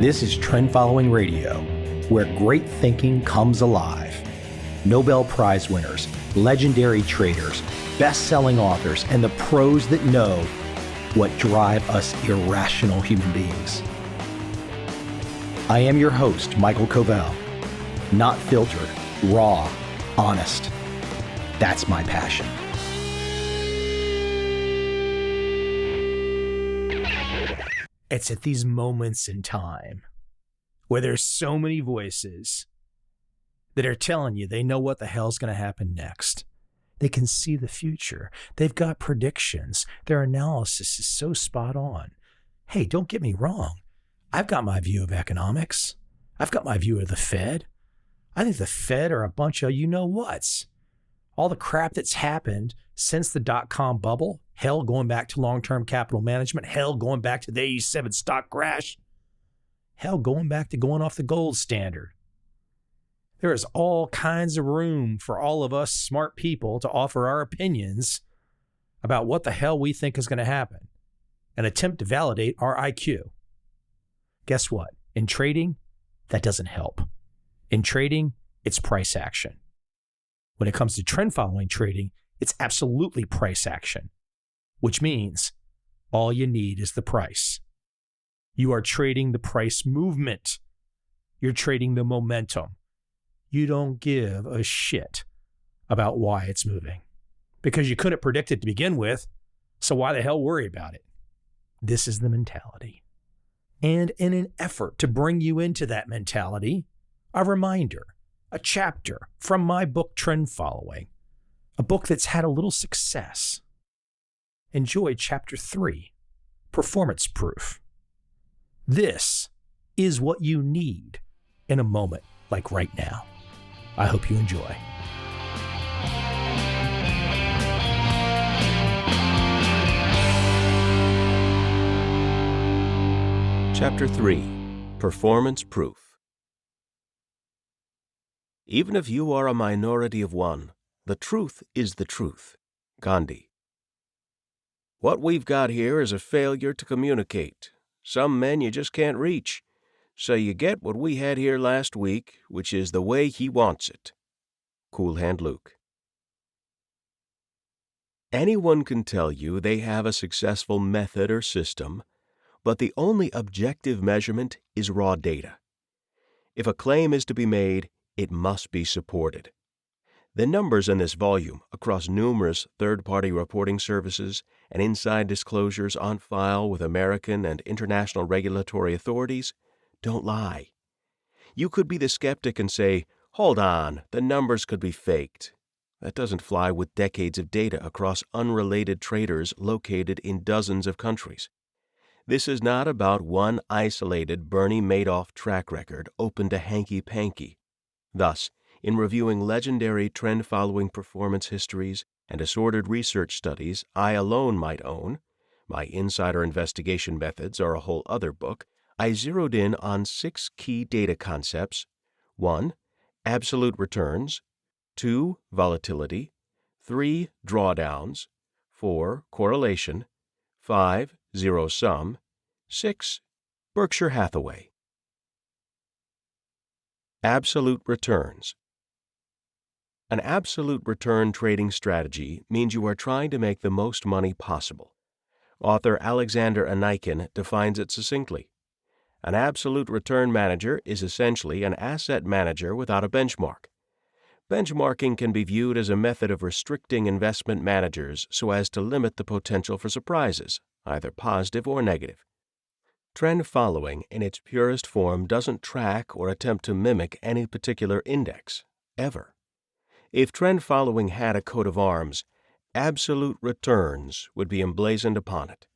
This is Trend Following Radio, where great thinking comes alive. Nobel Prize winners, legendary traders, best-selling authors, and the pros that know what drive us irrational human beings. I am your host, Michael Covel. Not filtered, raw, honest. That's my passion. It's at these moments in time where there's so many voices that are telling you they know what the hell's going to happen next. They can see the future. They've got predictions. Their analysis is so spot on. Hey, don't get me wrong. I've got my view of economics. I've got my view of the Fed. I think the Fed are a bunch of you-know-whats. All the crap that's happened since the dot-com bubble, hell, going back to long-term capital management, hell, going back to the 87 stock crash, hell, going back to going off the gold standard. There is all kinds of room for all of us smart people to offer our opinions about what the hell we think is going to happen and attempt to validate our IQ. Guess what? In trading, that doesn't help. In trading, it's price action. When it comes to trend following trading, it's absolutely price action, which means all you need is the price. You are trading the price movement. You're trading the momentum. You don't give a shit about why it's moving because you couldn't predict it to begin with. So why the hell worry about it? This is the mentality. And in an effort to bring you into that mentality, a reminder, a chapter from my book, Trend Following, a book that's had a little success. Enjoy chapter 3, Performance Proof. This is what you need in a moment like right now. I hope you enjoy. Chapter 3, Performance Proof. Even if you are a minority of one, the truth is the truth. Gandhi. What we've got here is a failure to communicate. Some men you just can't reach. So you get what we had here last week, which is the way he wants it. Cool Hand Luke. Anyone can tell you they have a successful method or system, but the only objective measurement is raw data. If a claim is to be made, it must be supported. The numbers in this volume, across numerous third-party reporting services and inside disclosures on file with American and international regulatory authorities, don't lie. You could be the skeptic and say, hold on, the numbers could be faked. That doesn't fly with decades of data across unrelated traders located in dozens of countries. This is not about one isolated Bernie Madoff track record open to hanky-panky. Thus, in reviewing legendary trend-following performance histories and assorted research studies I alone might own, my insider investigation methods are a whole other book, I zeroed in on 6 key data concepts: 1. Absolute returns, 2. Volatility, 3. Drawdowns, 4. Correlation, 5. Zero-sum, 6. Berkshire Hathaway. Absolute returns. An absolute return trading strategy means you are trying to make the most money possible. Author Alexander Anikin defines it succinctly. An absolute return manager is essentially an asset manager without a benchmark. Benchmarking can be viewed as a method of restricting investment managers so as to limit the potential for surprises, either positive or negative. Trend following in its purest form doesn't track or attempt to mimic any particular index, ever. If trend following had a coat of arms, absolute returns would be emblazoned upon it.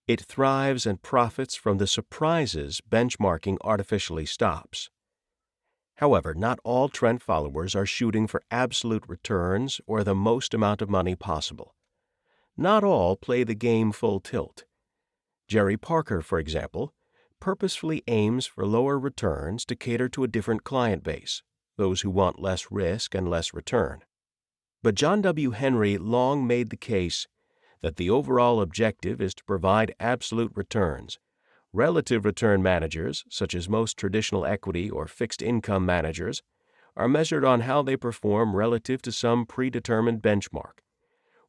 It thrives and profits from the surprises benchmarking artificially stops. However, not all trend followers are shooting for absolute returns or the most amount of money possible. Not all play the game full tilt. Jerry Parker, for example, purposefully aims for lower returns to cater to a different client base, those who want less risk and less return. But John W. Henry long made the case that the overall objective is to provide absolute returns, Relative return managers, such as most traditional equity or fixed income managers, are measured on how they perform relative to some predetermined benchmark.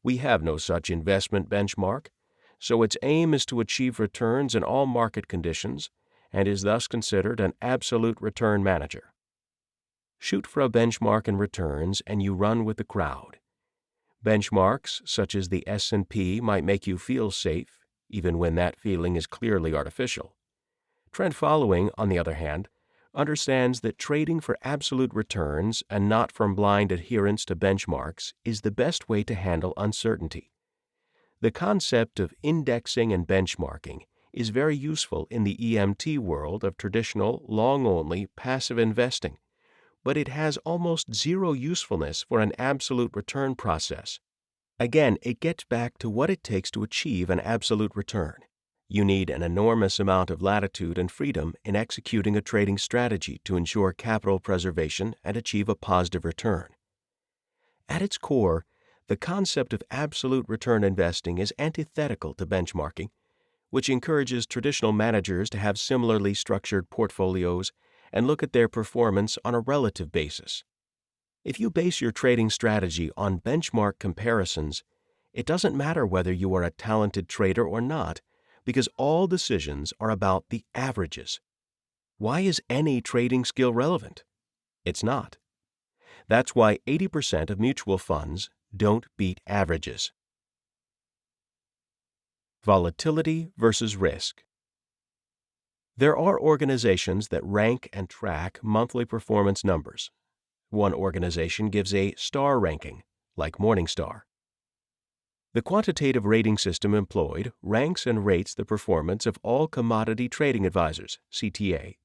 We have no such investment benchmark, so its aim is to achieve returns in all market conditions and is thus considered an absolute return manager. Shoot for a benchmark in returns and you run with the crowd. Benchmarks such as the S&P might make you feel safe, even when that feeling is clearly artificial. Trend following, on the other hand, understands that trading for absolute returns and not from blind adherence to benchmarks is the best way to handle uncertainty. The concept of indexing and benchmarking is very useful in the EMT world of traditional, long-only, passive investing, but it has almost zero usefulness for an absolute return process. Again, it gets back to what it takes to achieve an absolute return. You need an enormous amount of latitude and freedom in executing a trading strategy to ensure capital preservation and achieve a positive return. At its core, the concept of absolute return investing is antithetical to benchmarking, which encourages traditional managers to have similarly structured portfolios and look at their performance on a relative basis. If you base your trading strategy on benchmark comparisons, it doesn't matter whether you are a talented trader or not, because all decisions are about the averages. Why is any trading skill relevant? It's not. That's why 80% of mutual funds don't beat averages. Volatility versus risk. There are organizations that rank and track monthly performance numbers. One organization gives a star ranking, like Morningstar. The quantitative rating system employed ranks and rates the performance of all commodity trading advisors, CTA.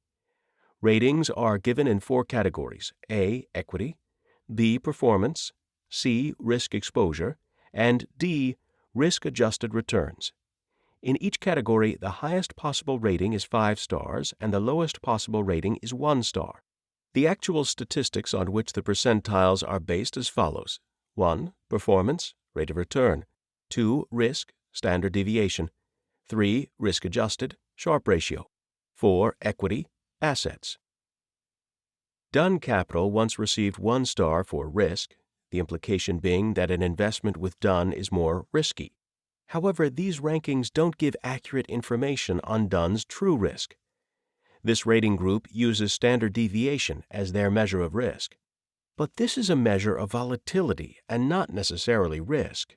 Ratings are given in 4 categories: A. Equity, B. Performance, C. Risk exposure, and D. Risk-adjusted returns. In each category, the highest possible rating is 5 stars and the lowest possible rating is 1 star. The actual statistics on which the percentiles are based as follows: 1. Performance, rate of return; 2. Risk, standard deviation; 3. Risk-adjusted, Sharpe ratio; 4. Equity, assets. Dunn Capital once received 1 star for risk, the implication being that an investment with Dunn is more risky. However, these rankings don't give accurate information on Dunn's true risk. This rating group uses standard deviation as their measure of risk. But this is a measure of volatility and not necessarily risk.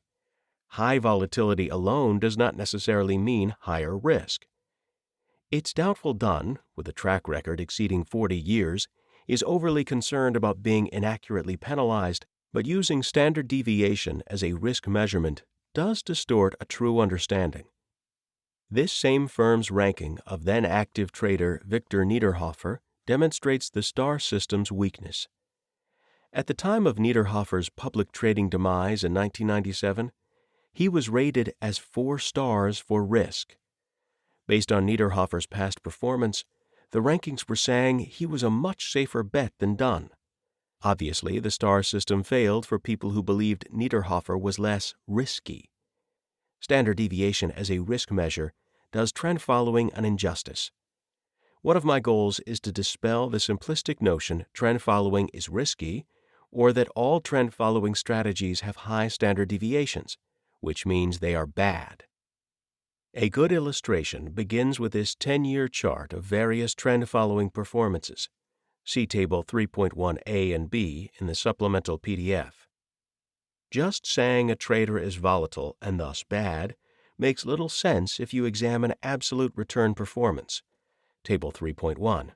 High volatility alone does not necessarily mean higher risk. It's doubtful Dunn, with a track record exceeding 40 years, is overly concerned about being inaccurately penalized, but using standard deviation as a risk measurement does distort a true understanding. This same firm's ranking of then-active trader Victor Niederhofer demonstrates the star system's weakness. At the time of Niederhofer's public trading demise in 1997, he was rated as 4 stars for risk. Based on Niederhofer's past performance, the rankings were saying he was a much safer bet than Dunn. Obviously, the star system failed for people who believed Niederhofer was less risky. Standard deviation as a risk measure does trend following an injustice. One of my goals is to dispel the simplistic notion trend following is risky, or that all trend following strategies have high standard deviations, which means they are bad. A good illustration begins with this 10-year chart of various trend following performances. See Table 3.1a and b in the supplemental PDF. Just saying a trader is volatile and thus bad makes little sense if you examine absolute return performance. Table 3.1.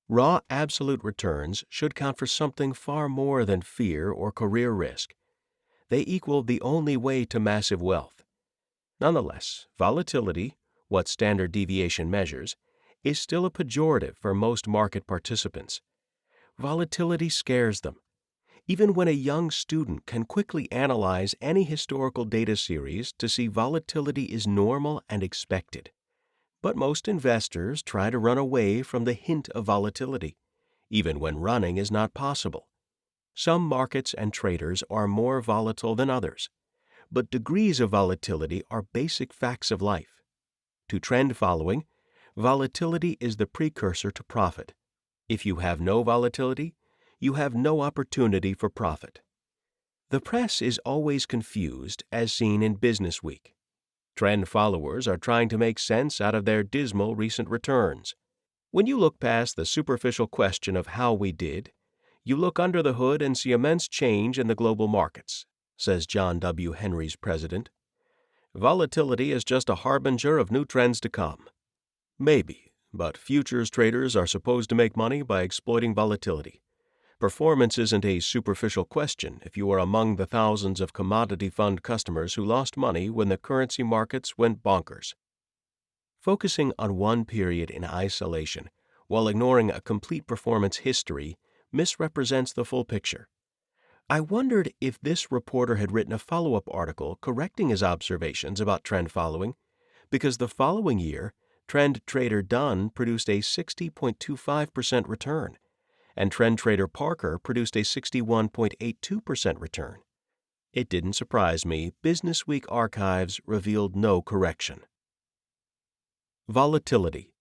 Raw absolute returns should count for something far more than fear or career risk. They equal the only way to massive wealth. Nonetheless, volatility, what standard deviation measures, is still a pejorative for most market participants. Volatility scares them. Even when a young student can quickly analyze any historical data series to see volatility is normal and expected. But most investors try to run away from the hint of volatility, even when running is not possible. Some markets and traders are more volatile than others, but degrees of volatility are basic facts of life. To trend following, Volatility is the precursor to profit. If you have no volatility, you have no opportunity for profit. The press is always confused, as seen in Business Week. Trend followers are trying to make sense out of their dismal recent returns. When you look past the superficial question of how we did, you look under the hood and see immense change in the global markets, says John W. Henry's president. Volatility is just a harbinger of new trends to come. Maybe, but futures traders are supposed to make money by exploiting volatility. Performance isn't a superficial question if you are among the thousands of commodity fund customers who lost money when the currency markets went bonkers. Focusing on one period in isolation while ignoring a complete performance history misrepresents the full picture. I wondered if this reporter had written a follow-up article correcting his observations about trend following, because the following year, trend trader Dunn produced a 60.25% return, and trend trader Parker produced a 61.82% return. It didn't surprise me. Business Week archives revealed no correction. Volatility.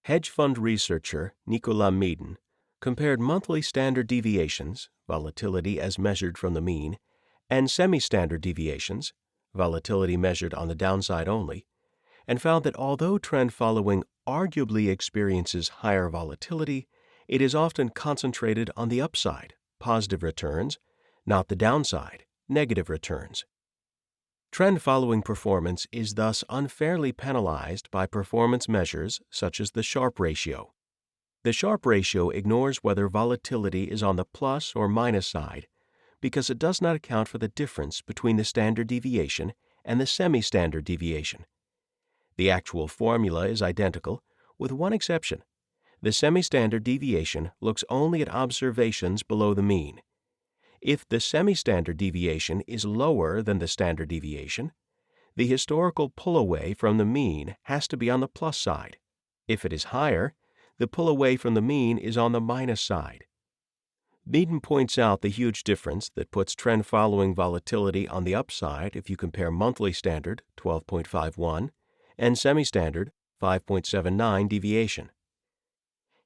Hedge fund researcher Nicolas Meaden compared monthly standard deviations, volatility as measured from the mean, and semi-standard deviations, volatility measured on the downside only, and found that although trend following arguably experiences higher volatility, it is often concentrated on the upside, positive returns, not the downside, negative returns. Trend following performance is thus unfairly penalized by performance measures such as the Sharpe ratio. The Sharpe ratio ignores whether volatility is on the plus or minus side because it does not account for the difference between the standard deviation and the semi-standard deviation. The actual formula is identical, with one exception. The semi-standard deviation looks only at observations below the mean. If the semi-standard deviation is lower than the standard deviation, the historical pull-away from the mean has to be on the plus side. If it is higher, the pull-away from the mean is on the minus side. Meaden points out the huge difference that puts trend-following volatility on the upside if you compare monthly standard, 12.51, and semi-standard, 5.79 deviation.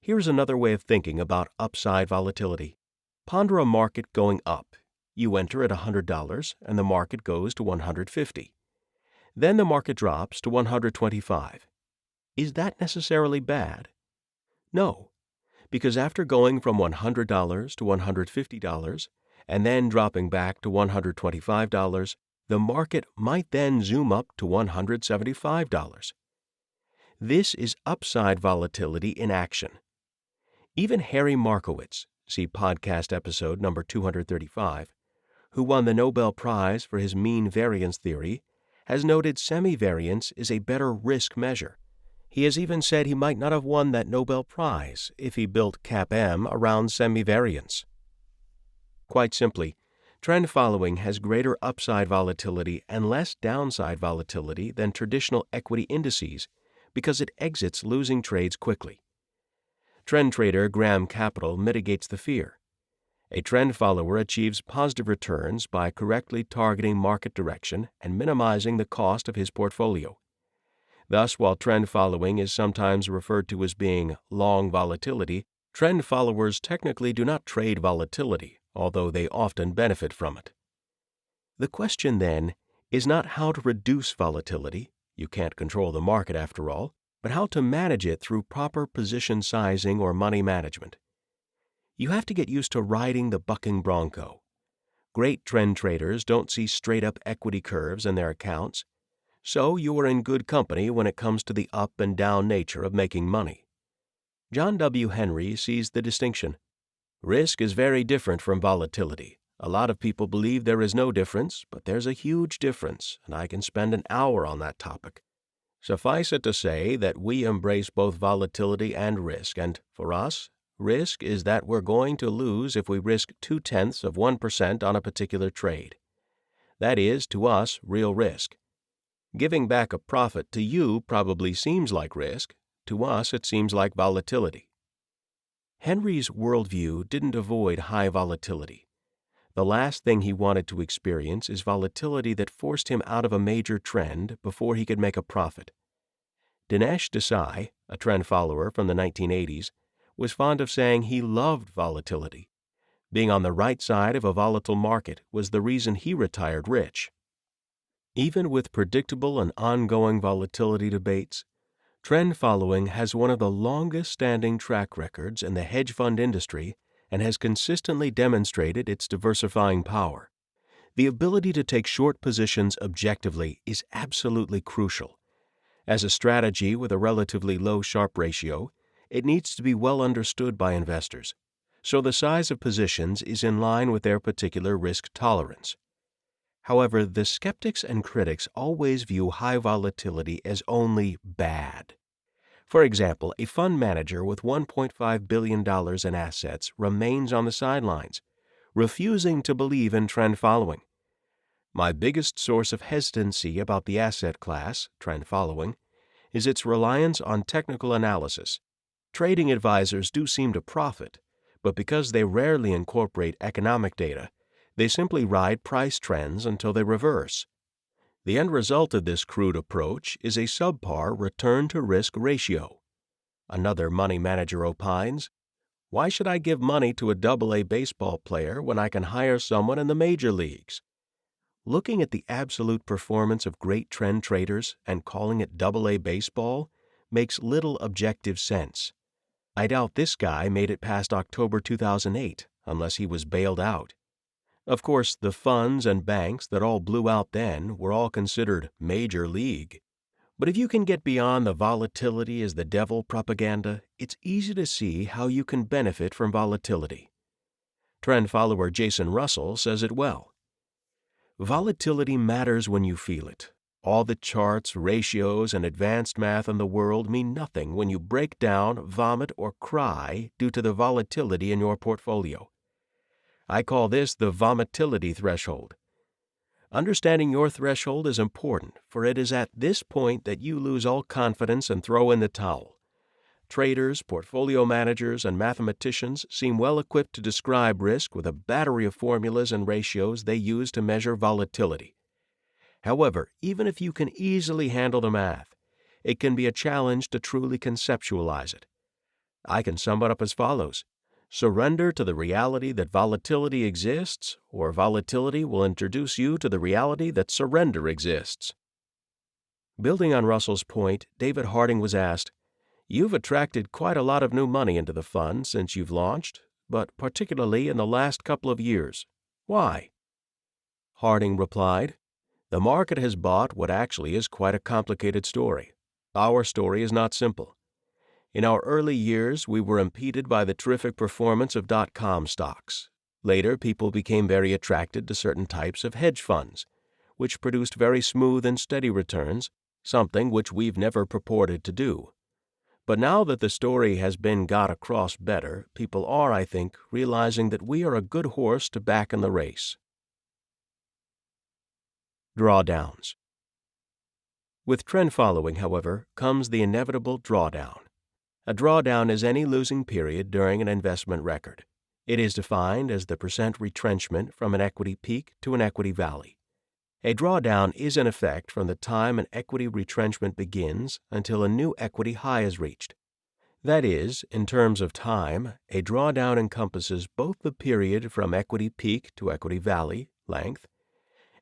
Here's another way of thinking about upside volatility. Ponder a market going up. You enter at $100 and the market goes to $150. Then the market drops to $125. Is that necessarily bad? No, because after going from $100 to $150 and then dropping back to $125, the market might then zoom up to $175. This is upside volatility in action. Even Harry Markowitz, see podcast episode number 235, who won the Nobel Prize for his mean variance theory, has noted semi-variance is a better risk measure. He has even said he might not have won that Nobel Prize if he built CAPM around semi-variance. Quite simply, trend following has greater upside volatility and less downside volatility than traditional equity indices because it exits losing trades quickly. Trend trader Graham Capital mitigates the fear. A trend follower achieves positive returns by correctly targeting market direction and minimizing the cost of his portfolio. Thus, while trend following is sometimes referred to as being long volatility, trend followers technically do not trade volatility, although they often benefit from it. The question, then, is not how to reduce volatility, you can't control the market after all, but how to manage it through proper position sizing or money management. You have to get used to riding the bucking bronco. Great trend traders don't see straight-up equity curves in their accounts, so you are in good company when it comes to the up and down nature of making money. John W. Henry sees the distinction. Risk is very different from volatility. A lot of people believe there is no difference, but there's a huge difference, and I can spend an hour on that topic. Suffice it to say that we embrace both volatility and risk, and for us, risk is that we're going to lose if we risk 0.2% on a particular trade. That is, to us, real risk. Giving back a profit to you probably seems like risk. To us, it seems like volatility. Henry's worldview didn't avoid high volatility. The last thing he wanted to experience is volatility that forced him out of a major trend before he could make a profit. Dinesh Desai, a trend follower from the 1980s, was fond of saying he loved volatility. Being on the right side of a volatile market was the reason he retired rich. Even with predictable and ongoing volatility debates, trend following has one of the longest-standing track records in the hedge fund industry and has consistently demonstrated its diversifying power. The ability to take short positions objectively is absolutely crucial. As a strategy with a relatively low Sharpe ratio, it needs to be well understood by investors, so the size of positions is in line with their particular risk tolerance. However, the skeptics and critics always view high volatility as only bad. For example, a fund manager with $1.5 billion in assets remains on the sidelines, refusing to believe in trend following. My biggest source of hesitancy about the asset class, trend following, is its reliance on technical analysis. Trading advisors do seem to profit, but because they rarely incorporate economic data, they simply ride price trends until they reverse. The end result of this crude approach is a subpar return-to-risk ratio. Another money manager opines, "Why should I give money to a Double-A baseball player when I can hire someone in the major leagues?" Looking at the absolute performance of great trend traders and calling it Double-A baseball makes little objective sense. I doubt this guy made it past October 2008 unless he was bailed out. Of course, the funds and banks that all blew out then were all considered major league. But if you can get beyond the volatility is the devil propaganda, it's easy to see how you can benefit from volatility. Trend follower Jason Russell says it well. Volatility matters when you feel it. All the charts, ratios, and advanced math in the world mean nothing when you break down, vomit, or cry due to the volatility in your portfolio. I call this the vomitility threshold. Understanding your threshold is important, for it is at this point that you lose all confidence and throw in the towel. Traders, portfolio managers, and mathematicians seem well equipped to describe risk with a battery of formulas and ratios they use to measure volatility. However, even if you can easily handle the math, it can be a challenge to truly conceptualize it. I can sum it up as follows. Surrender to the reality that volatility exists, or volatility will introduce you to the reality that surrender exists. Building on Russell's point, David Harding was asked, "You've attracted quite a lot of new money into the fund since you've launched, but particularly in the last couple of years. Why?" Harding replied, "The market has bought what actually is quite a complicated story. Our story is not simple. In our early years, we were impeded by the terrific performance of .com stocks. Later, people became very attracted to certain types of hedge funds, which produced very smooth and steady returns, something which we've never purported to do. But now that the story has been got across better, people are, I think, realizing that we are a good horse to back in the race." Drawdowns. With trend following, however, comes the inevitable drawdown. A drawdown is any losing period during an investment record. It is defined as the percent retrenchment from an equity peak to an equity valley. A drawdown is in effect from the time an equity retrenchment begins until a new equity high is reached. That is, in terms of time, a drawdown encompasses both the period from equity peak to equity valley, length,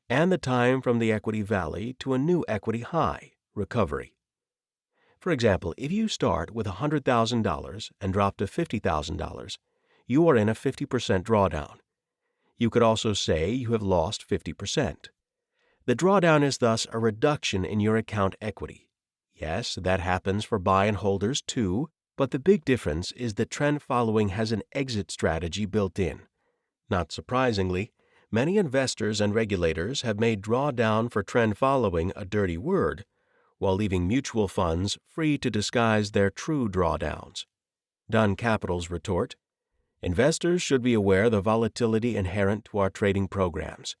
and the time from the equity valley to a new equity high, recovery. For example, if you start with $100,000 and drop to $50,000, you are in a 50% drawdown. You could also say you have lost 50%. The drawdown is thus a reduction in your account equity. Yes, that happens for buy and holders too, but the big difference is that trend following has an exit strategy built in. Not surprisingly, many investors and regulators have made drawdown for trend following a dirty word, while leaving mutual funds free to disguise their true drawdowns. Dunn Capital's retort, "Investors should be aware of the volatility inherent to our trading programs.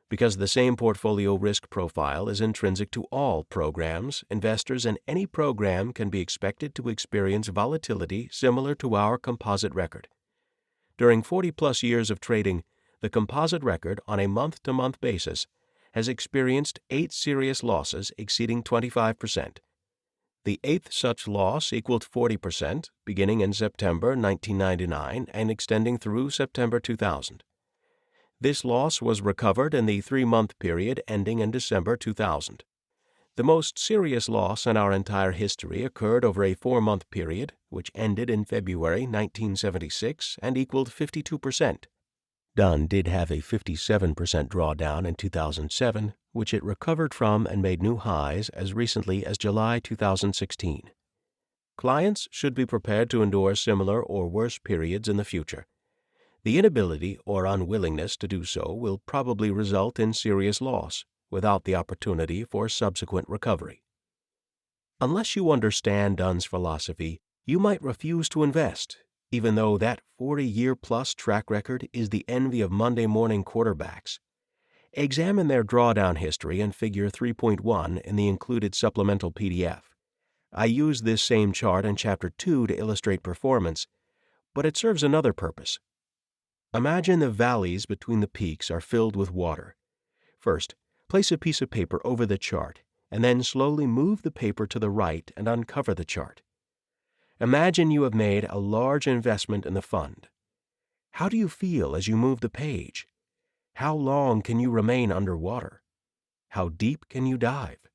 Because the same portfolio risk profile is intrinsic to all programs, investors in any program can be expected to experience volatility similar to our composite record. During 40-plus years of trading, the composite record on a month-to-month basis has experienced 8 serious losses exceeding 25%. The eighth such loss equaled 40%, beginning in September 1999 and extending through September 2000. This loss was recovered in the 3-month period ending in December 2000. The most serious loss in our entire history occurred over a 4-month period, which ended in February 1976 and equaled 52%. Dunn did have a 57% drawdown in 2007, which it recovered from and made new highs as recently as July 2016. Clients should be prepared to endure similar or worse periods in the future. The inability or unwillingness to do so will probably result in serious loss, without the opportunity for subsequent recovery. Unless you understand Dunn's philosophy, you might refuse to invest, even though that 40-year-plus track record is the envy of Monday morning quarterbacks. Examine their drawdown history in Figure 3.1 in the included supplemental PDF. I use this same chart in Chapter 2 to illustrate performance, but it serves another purpose. Imagine the valleys between the peaks are filled with water. First, place a piece of paper over the chart, and then slowly move the paper to the right and uncover the chart. Imagine you have made a large investment in the fund. How do you feel as you move the page? How long can you remain underwater? How deep can you dive?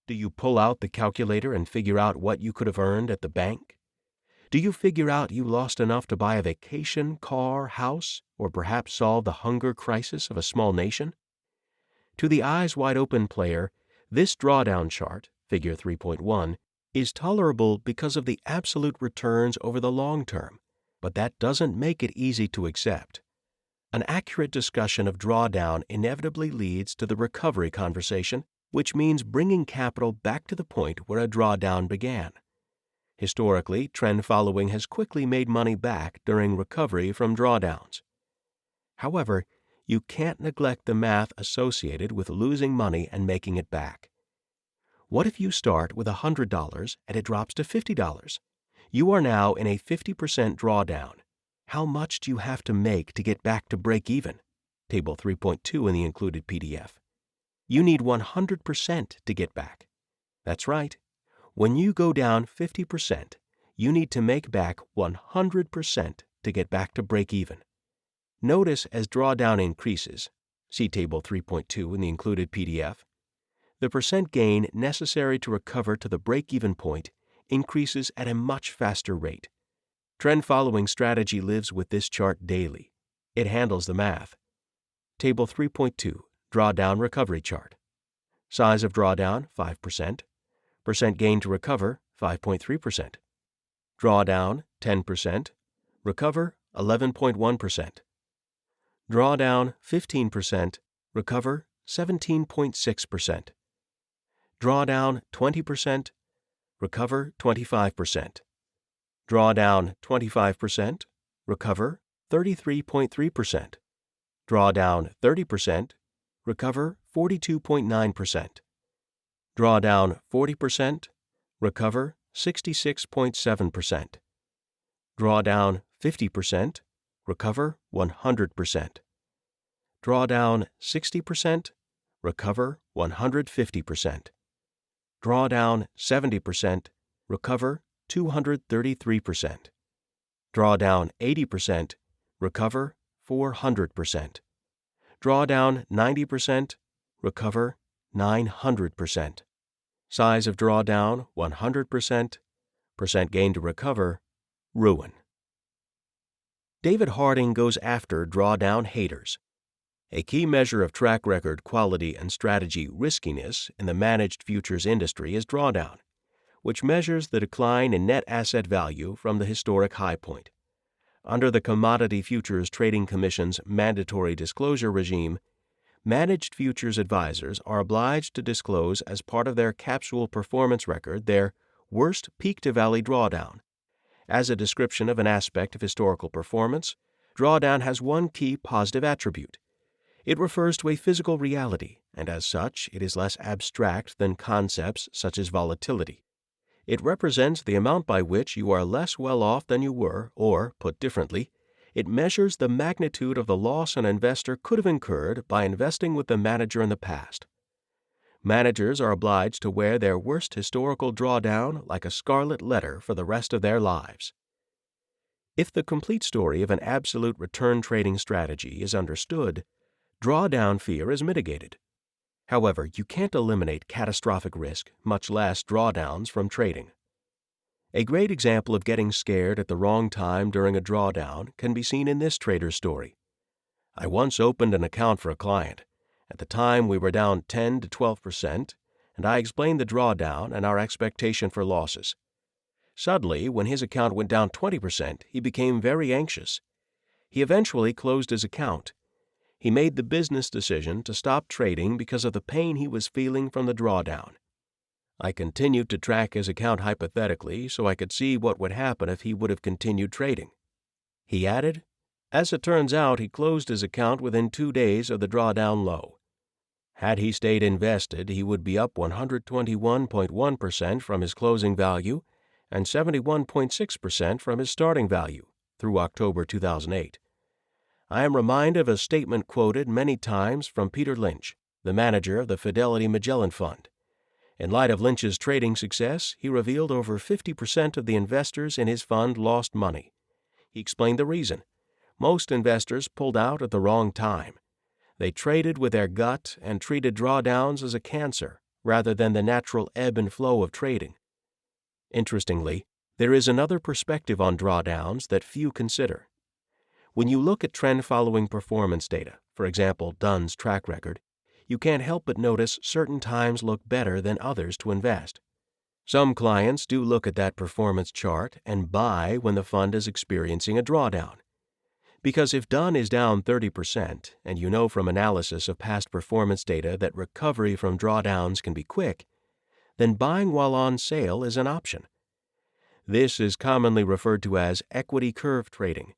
Do you pull out the calculator and figure out what you could have earned at the bank? Do you figure out you lost enough to buy a vacation, car, house, or perhaps solve the hunger crisis of a small nation? To the eyes-wide-open player, this drawdown chart, Figure 3.1, is tolerable because of the absolute returns over the long term, but that doesn't make it easy to accept. An accurate discussion of drawdown inevitably leads to the recovery conversation, which means bringing capital back to the point where a drawdown began. Historically, trend following has quickly made money back during recovery from drawdowns. However, you can't neglect the math associated with losing money and making it back. What if you start with $100 and it drops to $50? You are now in a 50% drawdown. How much do you have to make to get back to break even? Table 3.2 in the included PDF. You need 100% to get back. That's right. When you go down 50%, you need to make back 100% to get back to break even. Notice as drawdown increases, see Table 3.2 in the included PDF, the percent gain necessary to recover to the break-even point increases at a much faster rate. Trend-following strategy lives with this chart daily. It handles the math. Table 3.2, Drawdown Recovery Chart. Size of drawdown, 5%. Percent gain to recover, 5.3%. Drawdown, 10%. Recover, 11.1%. Drawdown, 15%. Recover, 17.6%. Drawdown, 20%. Recover, 25%. Drawdown, 25%. Recover, 33.3%. Drawdown, 30%. Recover, 42.9%. Drawdown, 40%. Recover, 66.7%. Drawdown, 50%. Recover, 100%. Drawdown, 60%. Recover, 150%. Drawdown, 70%. Recover, 233%. Drawdown, 80%. Recover, 400%. Drawdown, 90%. Recover, 900%. Size of drawdown, 100%. Percent gain to recover, ruin. David Harding goes after drawdown haters. A key measure of track record quality and strategy riskiness in the managed futures industry is drawdown, which measures the decline in net asset value from the historic high point. Under the Commodity Futures Trading Commission's mandatory disclosure regime, managed futures advisors are obliged to disclose as part of their capsule performance record their worst peak-to-valley drawdown. As a description of an aspect of historical performance, drawdown has one key positive attribute. It refers to a physical reality, and as such, it is less abstract than concepts such as volatility. It represents the amount by which you are less well off than you were, or, put differently, it measures the magnitude of the loss an investor could have incurred by investing with the manager in the past. Managers are obliged to wear their worst historical drawdown like a scarlet letter for the rest of their lives. If the complete story of an absolute return trading strategy is understood, drawdown fear is mitigated. However, you can't eliminate catastrophic risk, much less drawdowns, from trading. A great example of getting scared at the wrong time during a drawdown can be seen in this trader's story. I once opened an account for a client. At the time, we were down 10 to 12%, and I explained the drawdown and our expectation for losses. Suddenly, when his account went down 20%, he became very anxious. He eventually closed his account. He made the business decision to stop trading because of the pain he was feeling from the drawdown. I continued to track his account hypothetically so I could see what would happen if he would have continued trading. He added, "As it turns out, he closed his account within 2 days of the drawdown low. Had he stayed invested, he would be up 121.1% from his closing value and 71.6% from his starting value through October 2008. I am reminded of a statement quoted many times from Peter Lynch, the manager of the Fidelity Magellan Fund. In light of Lynch's trading success, he revealed over 50% of the investors in his fund lost money. He explained the reason. Most investors pulled out at the wrong time. They traded with their gut and treated drawdowns as a cancer rather than the natural ebb and flow of trading. Interestingly, there is another perspective on drawdowns that few consider. When you look at trend-following performance data, for example, Dunn's track record, you can't help but notice certain times look better than others to invest. Some clients do look at that performance chart and buy when the fund is experiencing a drawdown. Because if Dunn is down 30%, and you know from analysis of past performance data that recovery from drawdowns can be quick, then buying while on sale is an option. This is commonly referred to as equity curve trading.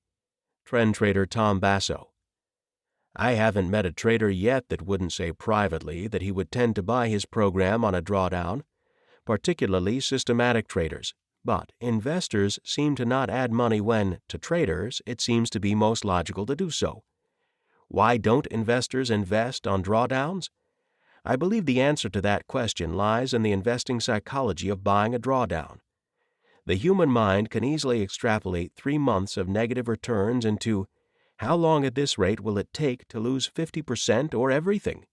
Trend trader Tom Basso. I haven't met a trader yet that wouldn't say privately that he would tend to buy his program on a drawdown, particularly systematic traders, but investors seem to not add money when, to traders, it seems to be most logical to do so. Why don't investors invest on drawdowns? I believe the answer to that question lies in the investing psychology of buying a drawdown. The human mind can easily extrapolate 3 months of negative returns into how long at this rate will it take to lose 50% or everything?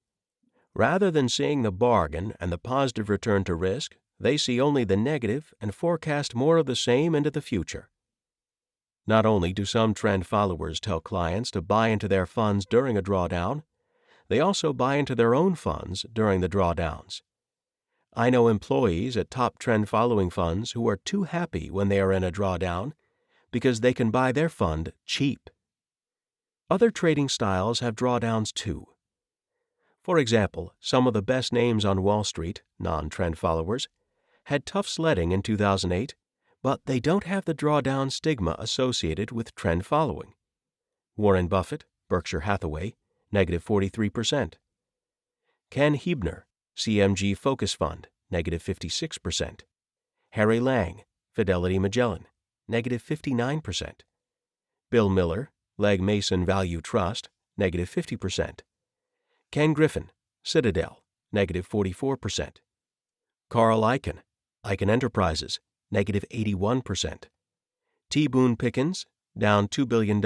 Rather than seeing the bargain and the positive return to risk, they see only the negative and forecast more of the same into the future. Not only do some trend followers tell clients to buy into their funds during a drawdown, they also buy into their own funds during the drawdowns. I know employees at top trend following funds who are too happy when they are in a drawdown because they can buy their fund cheap. Other trading styles have drawdowns too. For example, some of the best names on Wall Street, non-trend followers, had tough sledding in 2008, but they don't have the drawdown stigma associated with trend following. Warren Buffett, Berkshire Hathaway, negative 43%. Ken Hebner, CMG Focus Fund, negative 56%. Harry Lang, Fidelity Magellan, negative 59%. Bill Miller, Legg Mason Value Trust, negative 50%. Ken Griffin, Citadel, negative 44%. Carl Icahn, Icahn Enterprises, negative 81%. T. Boone Pickens, down $2 billion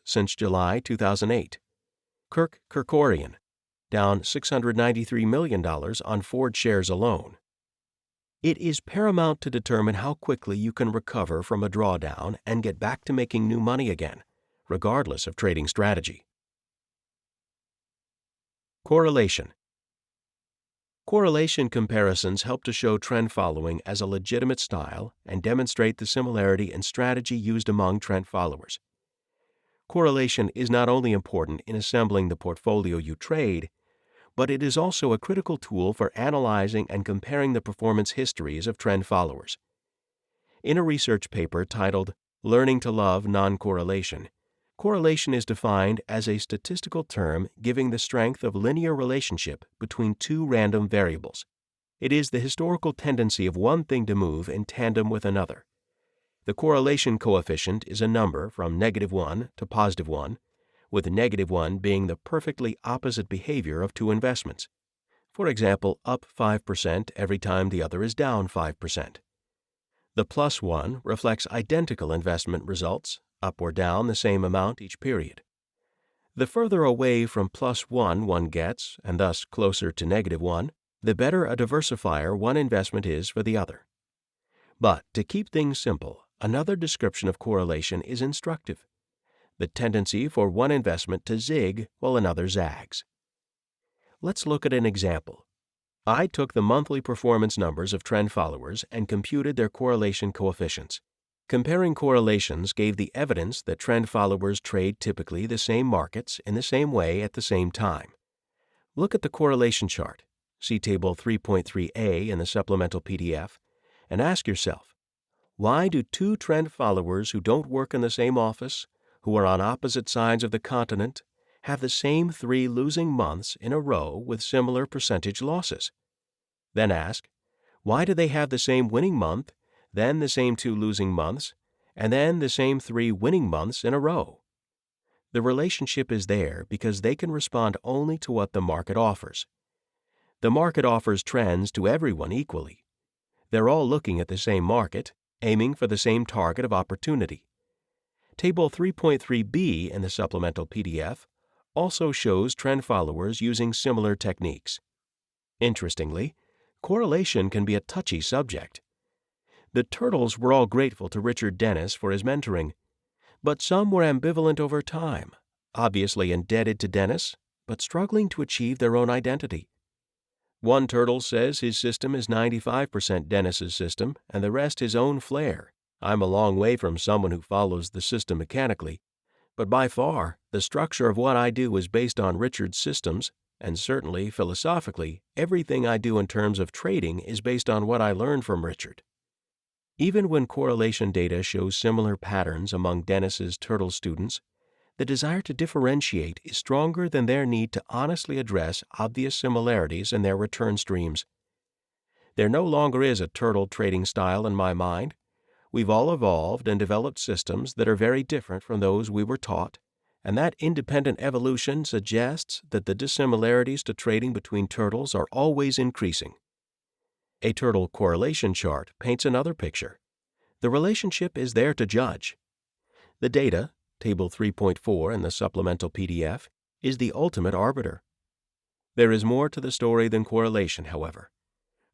since July 2008. Kirk Kerkorian, down $693 million on Ford shares alone. It is paramount to determine how quickly you can recover from a drawdown and get back to making new money again, regardless of trading strategy. Correlation. Correlation comparisons help to show trend following as a legitimate style and demonstrate the similarity in strategy used among trend followers. Correlation is not only important in assembling the portfolio you trade, but it is also a critical tool for analyzing and comparing the performance histories of trend followers. In a research paper titled Learning to Love Non-Correlation, correlation is defined as a statistical term giving the strength of linear relationship between two random variables. It is the historical tendency of one thing to move in tandem with another. The correlation coefficient is a number from -1 to +1, with -1 being the perfectly opposite behavior of two investments. For example, up 5% every time the other is down 5%. The plus one reflects identical investment results, up or down the same amount each period. The further away from plus one gets, and thus closer to negative one, the better a diversifier one investment is for the other. But to keep things simple, another description of correlation is instructive: the tendency for one investment to zig while another zags. Let's look at an example. I took the monthly performance numbers of trend followers and computed their correlation coefficients. Comparing correlations gave the evidence that trend followers trade typically the same markets in the same way at the same time. Look at the correlation chart, see Table 3.3a in the supplemental PDF, and ask yourself, why do two trend followers who don't work in the same office, who are on opposite sides of the continent, have the same 3 losing months in a row with similar percentage losses? Then ask, why do they have the same winning month, then the same 2 losing months, and then the same 3 winning months in a row? The relationship is there because they can respond only to what the market offers. The market offers trends to everyone equally. They're all looking at the same market, aiming for the same target of opportunity. Table 3.3b in the supplemental PDF also shows trend followers using similar techniques. Interestingly, correlation can be a touchy subject. The turtles were all grateful to Richard Dennis for his mentoring, but some were ambivalent over time, obviously indebted to Dennis, but struggling to achieve their own identity. One turtle says his system is 95% Dennis's system and the rest his own flair. I'm a long way from someone who follows the system mechanically, but by far the structure of what I do is based on Richard's systems, and certainly, philosophically, everything I do in terms of trading is based on what I learned from Richard. Even when correlation data shows similar patterns among Dennis's turtle students, the desire to differentiate is stronger than their need to honestly address obvious similarities in their return streams. There no longer is a turtle trading style in my mind. We've all evolved and developed systems that are very different from those we were taught, and that independent evolution suggests that the dissimilarities to trading between turtles are always increasing. A turtle correlation chart paints another picture. The relationship is there to judge. The data, Table 3.4 in the supplemental PDF, is the ultimate arbiter. There is more to the story than correlation, however.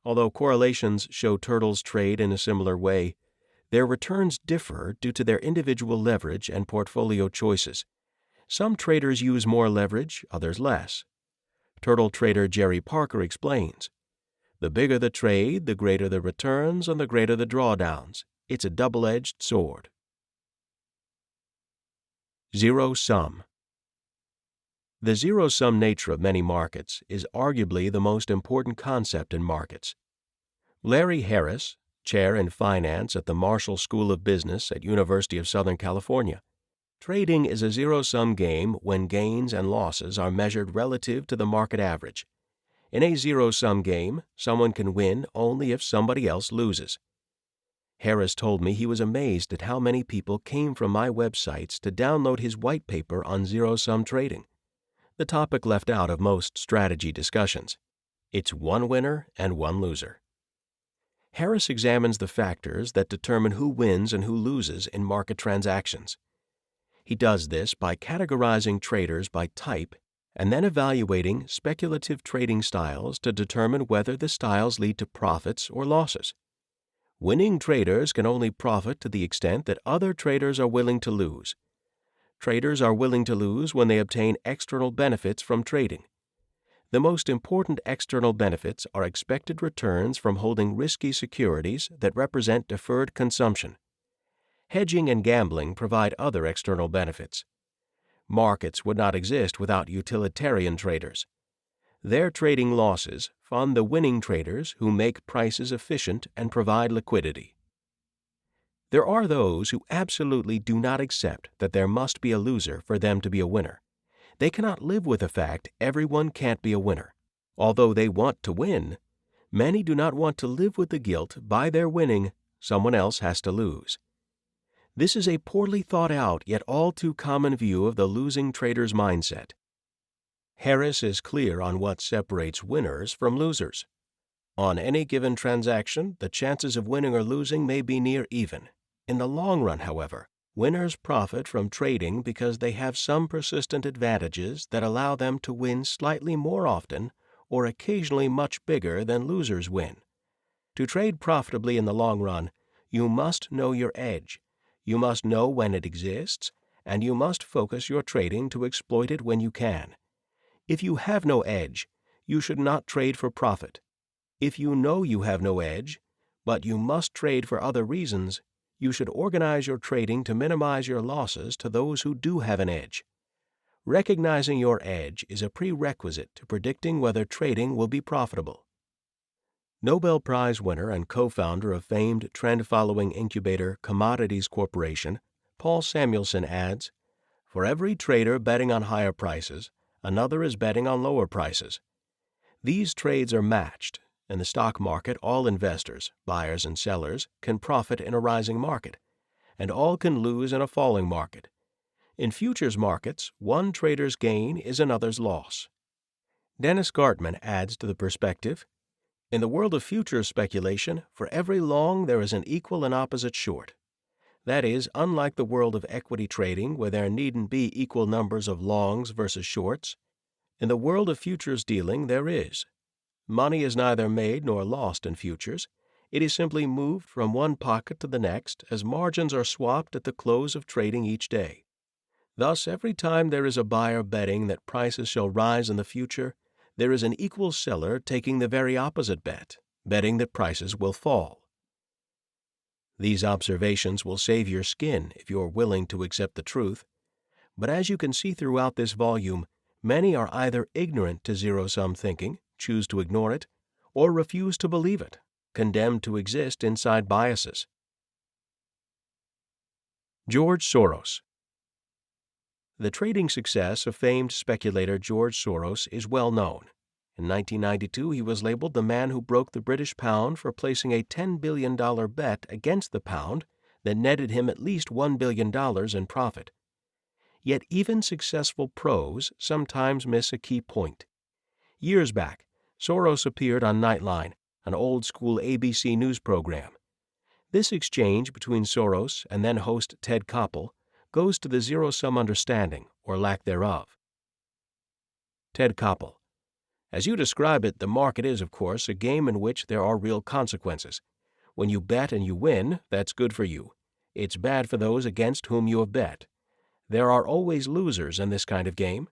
Although correlations show turtles trade in a similar way, their returns differ due to their individual leverage and portfolio choices. Some traders use more leverage, others less. Turtle trader Jerry Parker explains, "The bigger the trade, the greater the returns and the greater the drawdowns. It's a double-edged sword." Zero sum. The zero-sum nature of many markets is arguably the most important concept in markets. Larry Harris, chair in finance at the Marshall School of Business at University of Southern California. Trading is a zero-sum game when gains and losses are measured relative to the market average. In a zero-sum game, someone can win only if somebody else loses. Harris told me he was amazed at how many people came from my websites to download his white paper on zero-sum trading, the topic left out of most strategy discussions. It's one winner and one loser. Harris examines the factors that determine who wins and who loses in market transactions. He does this by categorizing traders by type and then evaluating speculative trading styles to determine whether the styles lead to profits or losses. Winning traders can only profit to the extent that other traders are willing to lose. Traders are willing to lose when they obtain external benefits from trading. The most important external benefits are expected returns from holding risky securities that represent deferred consumption. Hedging and gambling provide other external benefits. Markets would not exist without utilitarian traders. Their trading losses fund the winning traders who make prices efficient and provide liquidity. There are those who absolutely do not accept that there must be a loser for them to be a winner. They cannot live with the fact everyone can't be a winner. Although they want to win, many do not want to live with the guilt by their winning someone else has to lose. This is a poorly thought out yet all too common view of the losing trader's mindset. Harris is clear on what separates winners from losers. On any given transaction, the chances of winning or losing may be near even. In the long run, however, winners profit from trading because they have some persistent advantages that allow them to win slightly more often or occasionally much bigger than losers win. To trade profitably in the long run, you must know your edge. You must know when it exists, and you must focus your trading to exploit it when you can. If you have no edge, you should not trade for profit. If you know you have no edge, but you must trade for other reasons, you should organize your trading to minimize your losses to those who do have an edge. Recognizing your edge is a prerequisite to predicting whether trading will be profitable. Nobel Prize winner and co-founder of famed trend-following incubator Commodities Corporation, Paul Samuelson adds, "For every trader betting on higher prices, another is betting on lower prices. These trades are matched. In the stock market, all investors, buyers and sellers, can profit in a rising market, and all can lose in a falling market. In futures markets, one trader's gain is another's loss." Dennis Gartman adds to the perspective, "In the world of futures speculation, for every long there is an equal and opposite short. That is, unlike the world of equity trading where there needn't be equal numbers of longs versus shorts, in the world of futures dealing there is. Money is neither made nor lost in futures. It is simply moved from one pocket to the next as margins are swapped at the close of trading each day. Thus, every time there is a buyer betting that prices shall rise in the future, there is an equal seller taking the very opposite bet, betting that prices will fall." These observations will save your skin if you are willing to accept the truth. But as you can see throughout this volume, many are either ignorant to zero-sum thinking, choose to ignore it, or refuse to believe it, condemned to exist inside biases. George Soros. The trading success of famed speculator George Soros is well known. In 1992, he was labeled the man who broke the British pound for placing a $10 billion bet against the pound that netted him at least $1 billion in profit. Yet even successful pros sometimes miss a key point. Years back, Soros appeared on Nightline, an old-school ABC news program. This exchange between Soros and then-host Ted Koppel goes to the zero-sum understanding, or lack thereof. Ted Koppel. As you describe it, the market is, of course, a game in which there are real consequences. When you bet and you win, that's good for you. It's bad for those against whom you have bet. There are always losers in this kind of game.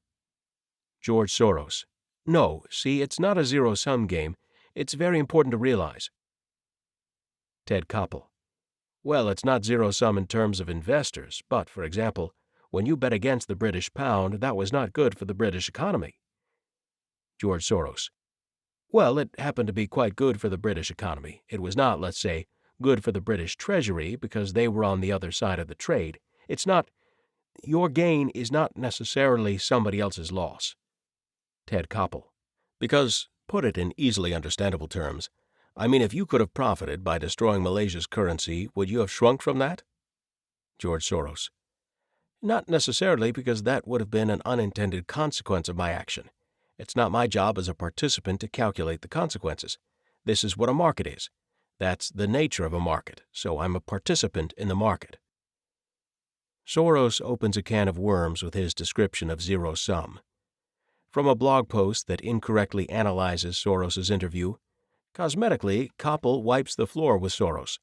George Soros. No, see, it's not a zero-sum game. It's very important to realize. Ted Koppel. Well, it's not zero-sum in terms of investors, but, for example, when you bet against the British pound, that was not good for the British economy. George Soros. Well, it happened to be quite good for the British economy. It was not, let's say, good for the British Treasury because they were on the other side of the trade. It's not. Your gain is not necessarily somebody else's loss. Ted Koppel. Because, put it in easily understandable terms, I mean, if you could have profited by destroying Malaysia's currency, would you have shrunk from that? George Soros. Not necessarily, because that would have been an unintended consequence of my action. It's not my job as a participant to calculate the consequences. This is what a market is. That's the nature of a market, so I'm a participant in the market. Soros opens a can of worms with his description of zero-sum. From a blog post that incorrectly analyzes Soros's interview, cosmetically, Koppel wipes the floor with Soros.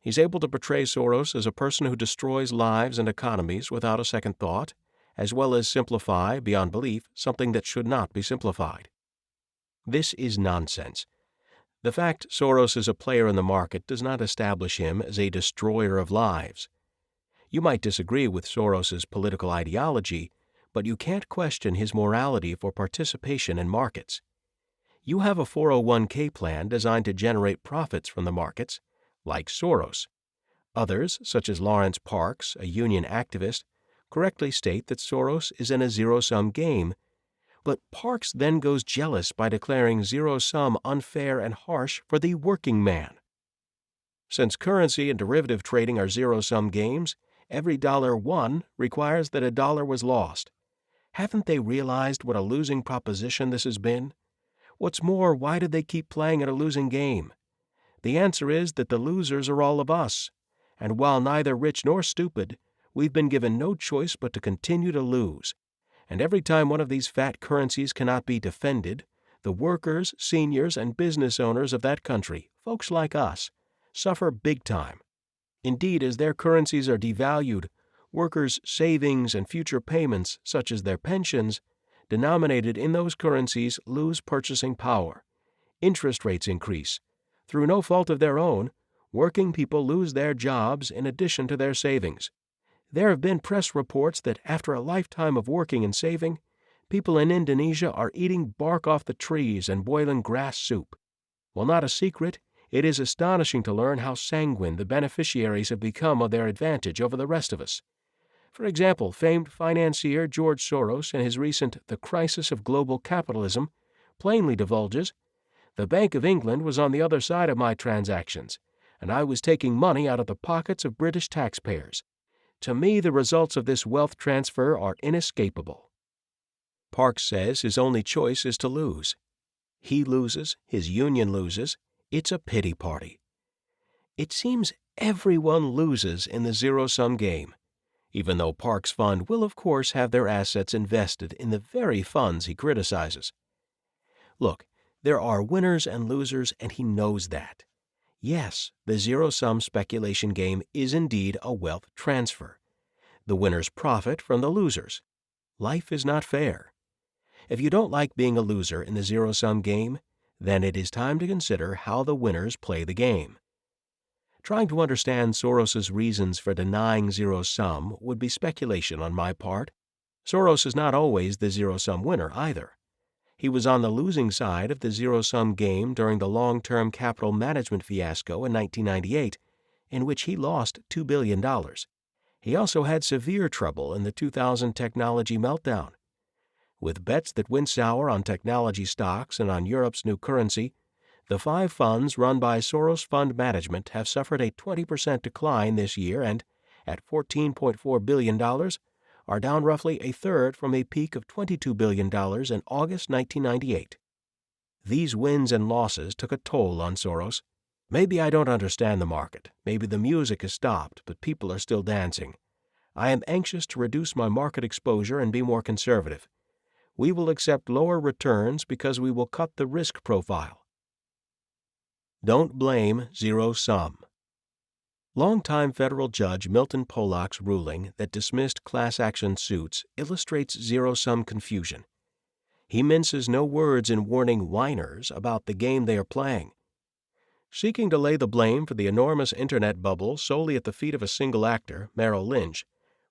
He's able to portray Soros as a person who destroys lives and economies without a second thought, as well as simplify, beyond belief, something that should not be simplified. This is nonsense. The fact Soros is a player in the market does not establish him as a destroyer of lives. You might disagree with Soros's political ideology, but you can't question his morality for participation in markets. You have a 401k plan designed to generate profits from the markets, like Soros. Others, such as Lawrence Parks, a union activist, correctly state that Soros is in a zero-sum game, but Parks then goes jealous by declaring zero-sum unfair and harsh for the working man. Since currency and derivative trading are zero-sum games, every dollar won requires that a dollar was lost. Haven't they realized what a losing proposition this has been? What's more, why do they keep playing at a losing game? The answer is that the losers are all of us, and while neither rich nor stupid, we've been given no choice but to continue to lose. And every time one of these fat currencies cannot be defended, the workers, seniors, and business owners of that country, folks like us, suffer big time. Indeed, as their currencies are devalued, workers' savings and future payments, such as their pensions, denominated in those currencies, lose purchasing power. Interest rates increase. Through no fault of their own, working people lose their jobs in addition to their savings. There have been press reports that after a lifetime of working and saving, people in Indonesia are eating bark off the trees and boiling grass soup. While not a secret, it is astonishing to learn how sanguine the beneficiaries have become of their advantage over the rest of us. For example, famed financier George Soros, in his recent The Crisis of Global Capitalism, plainly divulges, "The Bank of England was on the other side of my transactions, and I was taking money out of the pockets of British taxpayers. To me, the results of this wealth transfer are inescapable." Parks says his only choice is to lose. He loses, his union loses. It's a pity party. It seems everyone loses in the zero-sum game, even though Parks' fund will of course have their assets invested in the very funds he criticizes. Look, there are winners and losers, and he knows that. Yes, the zero-sum speculation game is indeed a wealth transfer. The winners profit from the losers. Life is not fair. If you don't like being a loser in the zero-sum game, then it is time to consider how the winners play the game. Trying to understand Soros's reasons for denying zero-sum would be speculation on my part. Soros is not always the zero-sum winner either. He was on the losing side of the zero-sum game during the long-term capital management fiasco in 1998, in which he lost $2 billion. He also had severe trouble in the 2000 technology meltdown. With bets that went sour on technology stocks and on Europe's new currency, the 5 funds run by Soros Fund Management have suffered a 20% decline this year and, at $14.4 billion, are down roughly a third from a peak of $22 billion in August 1998. These wins and losses took a toll on Soros. Maybe I don't understand the market. Maybe the music has stopped, but people are still dancing. I am anxious to reduce my market exposure and be more conservative. We will accept lower returns because we will cut the risk profile. Don't blame zero-sum. Longtime federal judge Milton Polak's ruling that dismissed class action suits illustrates zero-sum confusion. He minces no words in warning whiners about the game they are playing. Seeking to lay the blame for the enormous Internet bubble solely at the feet of a single actor, Merrill Lynch,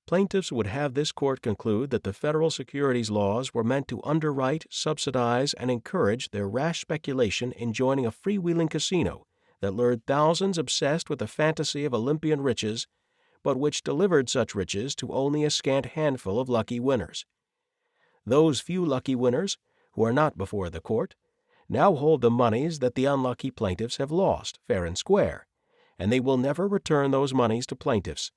plaintiffs would have this court conclude that the federal securities laws were meant to underwrite, subsidize, and encourage their rash speculation in joining a freewheeling casino that lured thousands obsessed with the fantasy of Olympian riches, but which delivered such riches to only a scant handful of lucky winners. Those few lucky winners, who are not before the court, now hold the monies that the unlucky plaintiffs have lost, fair and square, and they will never return those monies to plaintiffs.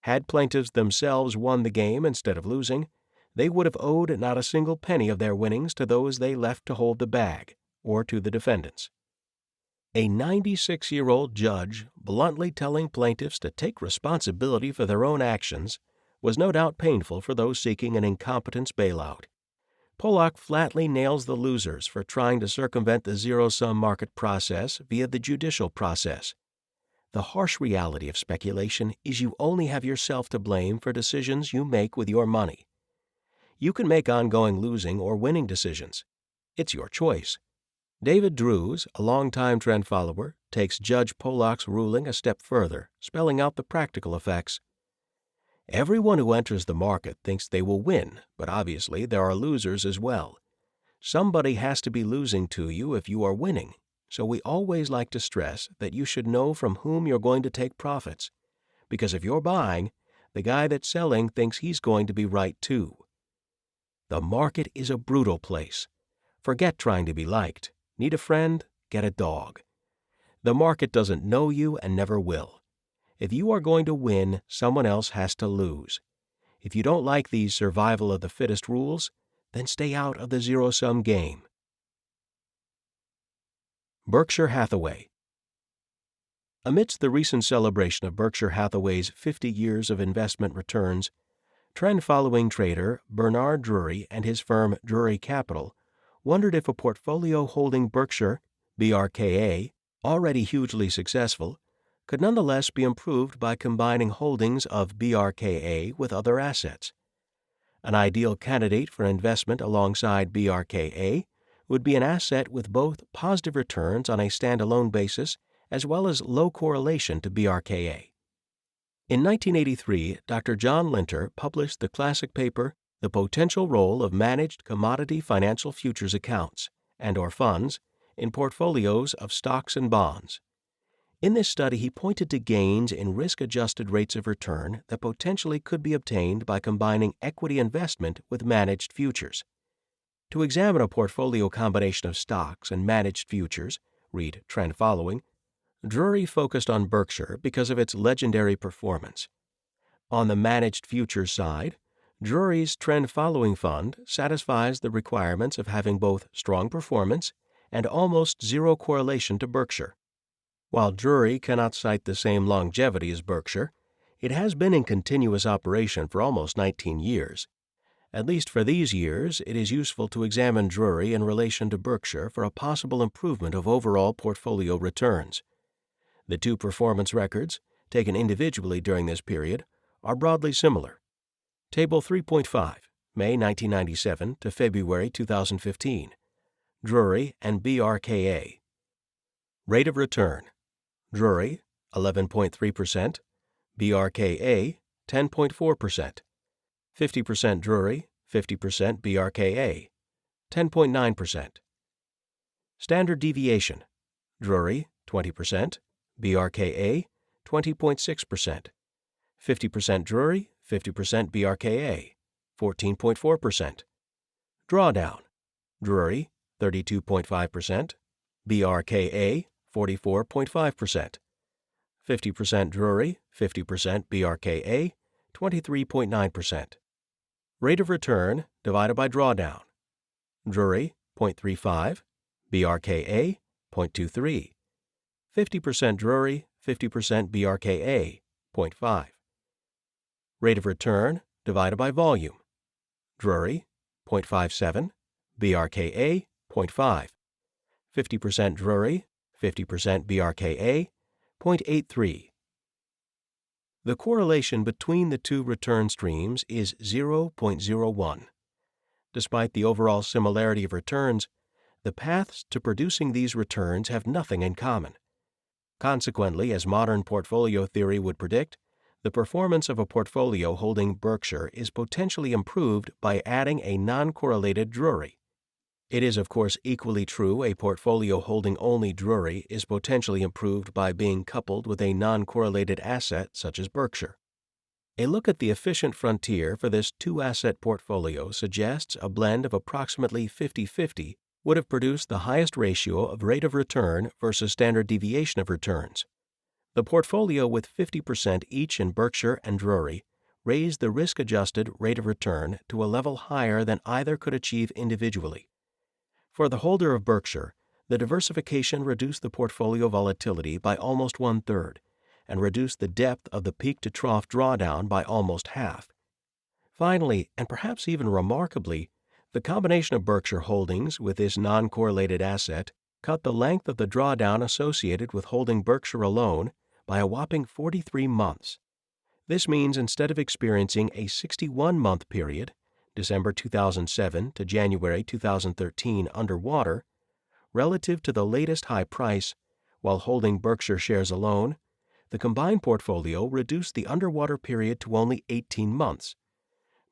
Had plaintiffs themselves won the game instead of losing, they would have owed not a single penny of their winnings to those they left to hold the bag, or to the defendants. A 96-year-old judge bluntly telling plaintiffs to take responsibility for their own actions was no doubt painful for those seeking an incompetence bailout. Polak flatly nails the losers for trying to circumvent the zero-sum market process via the judicial process. The harsh reality of speculation is you only have yourself to blame for decisions you make with your money. You can make ongoing losing or winning decisions. It's your choice. David Drews, a longtime trend follower, takes Judge Polak's ruling a step further, spelling out the practical effects. Everyone who enters the market thinks they will win, but obviously there are losers as well. Somebody has to be losing to you if you are winning. So we always like to stress that you should know from whom you're going to take profits, because if you're buying, the guy that's selling thinks he's going to be right too. The market is a brutal place. Forget trying to be liked. Need a friend? Get a dog. The market doesn't know you and never will. If you are going to win, someone else has to lose. If you don't like these survival of the fittest rules, then stay out of the zero-sum game. Berkshire Hathaway. Amidst the recent celebration of Berkshire Hathaway's 50 years of investment returns, trend-following trader Bernard Drury and his firm Drury Capital wondered if a portfolio holding Berkshire, BRKA, already hugely successful, could nonetheless be improved by combining holdings of BRKA with other assets. An ideal candidate for investment alongside BRKA would be an asset with both positive returns on a standalone basis as well as low correlation to BRKA. In 1983, Dr. John Linter published the classic paper, The Potential Role of Managed Commodity Financial Futures Accounts and/or Funds in Portfolios of Stocks and Bonds. In this study, he pointed to gains in risk-adjusted rates of return that potentially could be obtained by combining equity investment with managed futures. To examine a portfolio combination of stocks and managed futures, read Trend Following, Drury focused on Berkshire because of its legendary performance. On the managed futures side, Drury's Trend Following fund satisfies the requirements of having both strong performance and almost zero correlation to Berkshire. While Drury cannot cite the same longevity as Berkshire, it has been in continuous operation for almost 19 years. At least for these years, it is useful to examine Drury in relation to Berkshire for a possible improvement of overall portfolio returns. The two performance records, taken individually during this period, are broadly similar. Table 3.5, May 1997 to February 2015. Drury and BRKA. Rate of return. Drury, 11.3%, BRKA, 10.4%, 50% Drury, 50% BRKA, 10.9%. Standard deviation. Drury, 20%, BRKA, 20.6%, 50% Drury, 50% BRKA, 14.4%. Drawdown. Drury, 32.5%, BRKA, 44.5%, 50% Drury, 50% BRKA, 23.9%. Rate of return divided by drawdown. Drury, 0.35, BRKA, 0.23, 50% Drury, 50% BRKA, 0.5. Rate of return divided by volume. Drury, 0.57, BRKA, 0.5, 50% Drury, 50% BRKA, 0.83. The correlation between the two return streams is 0.01. Despite the overall similarity of returns, the paths to producing these returns have nothing in common. Consequently, as modern portfolio theory would predict, the performance of a portfolio holding Berkshire is potentially improved by adding a non-correlated Drury. It is, of course, equally true a portfolio holding only Drury is potentially improved by being coupled with a non-correlated asset such as Berkshire. A look at the efficient frontier for this two-asset portfolio suggests a blend of approximately 50-50 would have produced the highest ratio of rate of return versus standard deviation of returns. The portfolio with 50% each in Berkshire and Drury raised the risk-adjusted rate of return to a level higher than either could achieve individually. For the holder of Berkshire, the diversification reduced the portfolio volatility by almost one-third and reduced the depth of the peak-to-trough drawdown by almost half. Finally, and perhaps even remarkably, the combination of Berkshire holdings with this non-correlated asset cut the length of the drawdown associated with holding Berkshire alone by a whopping 43 months. This means instead of experiencing a 61-month period, December 2007 to January 2013 underwater, relative to the latest high price, while holding Berkshire shares alone, the combined portfolio reduced the underwater period to only 18 months.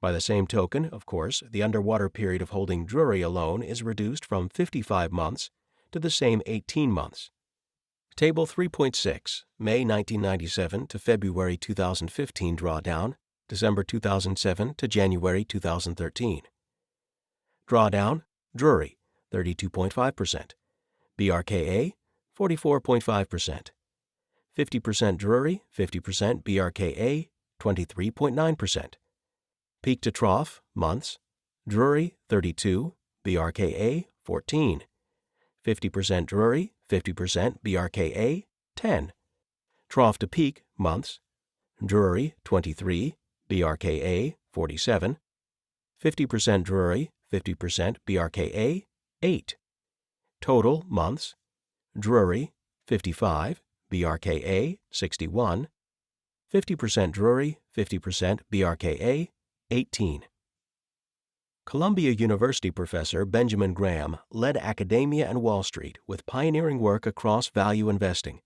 By the same token, of course, the underwater period of holding Drury alone is reduced from 55 months to the same 18 months. Table 3.6, May 1997 to February 2015 drawdown, December 2007 to January 2013. Drawdown, Drury, 32.5%, BRKA, 44.5%, 50% Drury, 50% BRKA, 23.9%, Peak to trough, months. Drury, 32, BRKA, 14. 50% Drury, 50% BRKA, 10. Trough to peak, months. Drury, 23, BRKA, 47. 50% Drury, 50% BRKA, 8. Total, months. Drury, 55, BRKA, 61. 50% Drury, 50% BRKA, 18. Columbia University professor Benjamin Graham led academia and Wall Street with pioneering work across value investing.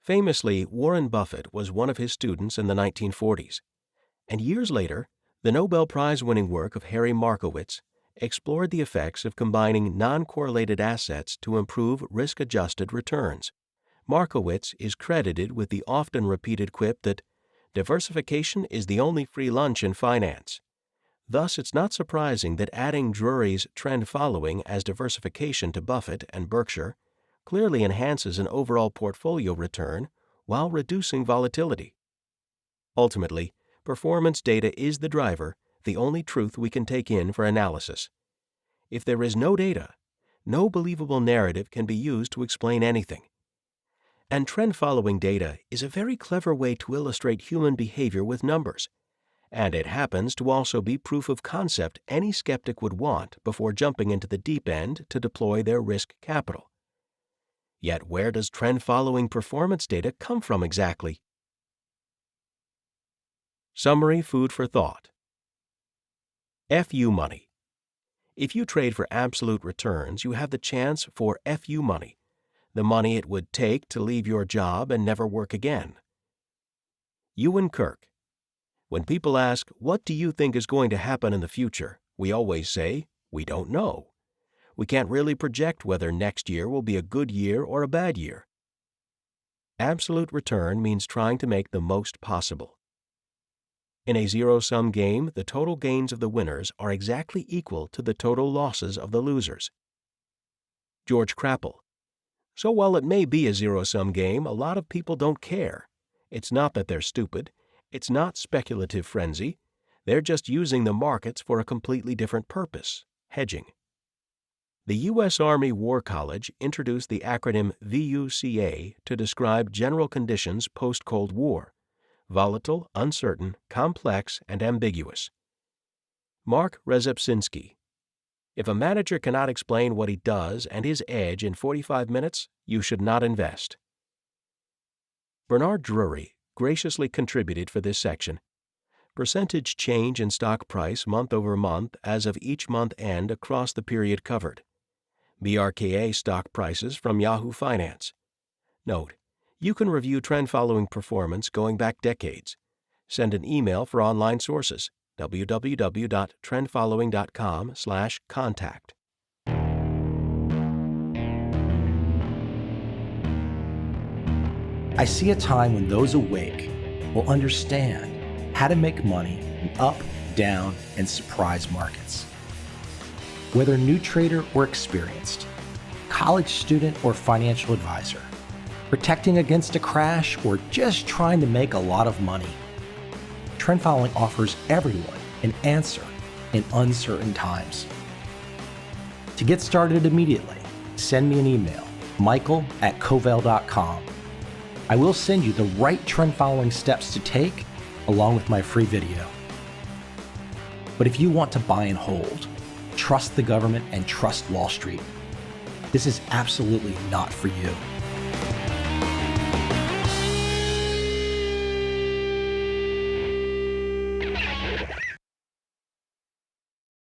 Famously, Warren Buffett was one of his students in the 1940s, and years later, the Nobel Prize-winning work of Harry Markowitz explored the effects of combining non-correlated assets to improve risk-adjusted returns. Markowitz is credited with the often repeated quip that diversification is the only free lunch in finance. Thus, it's not surprising that adding Drury's trend following as diversification to Buffett and Berkshire clearly enhances an overall portfolio return while reducing volatility. Ultimately, performance data is the driver, the only truth we can take in for analysis. If there is no data, no believable narrative can be used to explain anything. And trend-following data is a very clever way to illustrate human behavior with numbers, and it happens to also be proof of concept any skeptic would want before jumping into the deep end to deploy their risk capital. Yet where does trend-following performance data come from exactly? Summary food for thought. FU money. If you trade for absolute returns, you have the chance for FU money, the money it would take to leave your job and never work again. Ewan Kirk. When people ask, "What do you think is going to happen in the future?" we always say, "We don't know." We can't really project whether next year will be a good year or a bad year. Absolute return means trying to make the most possible. In a zero-sum game, the total gains of the winners are exactly equal to the total losses of the losers. George Crapple. So while it may be a zero-sum game, a lot of people don't care. It's not that they're stupid. It's not speculative frenzy. They're just using the markets for a completely different purpose, hedging. The U.S. Army War College introduced the acronym VUCA to describe general conditions post-Cold War: volatile, uncertain, complex, and ambiguous. Mark Rezepsinski. If a manager cannot explain what he does and his edge in 45 minutes, you should not invest. Bernard Drury graciously contributed for this section. Percentage change in stock price month over month as of each month end across the period covered. BRKA stock prices from Yahoo Finance. Note: you can review trend-following performance going back decades. Send an email for online sources, www.trendfollowing.com/contact. I see a time when those awake will understand how to make money in up, down, and surprise markets. Whether new trader or experienced, college student or financial advisor, protecting against a crash or just trying to make a lot of money, trend following offers everyone an answer in uncertain times. To get started immediately, send me an email, michael@covel.com. I will send you the right trend following steps to take along with my free video. But if you want to buy and hold, trust the government and trust Wall Street, this is absolutely not for you.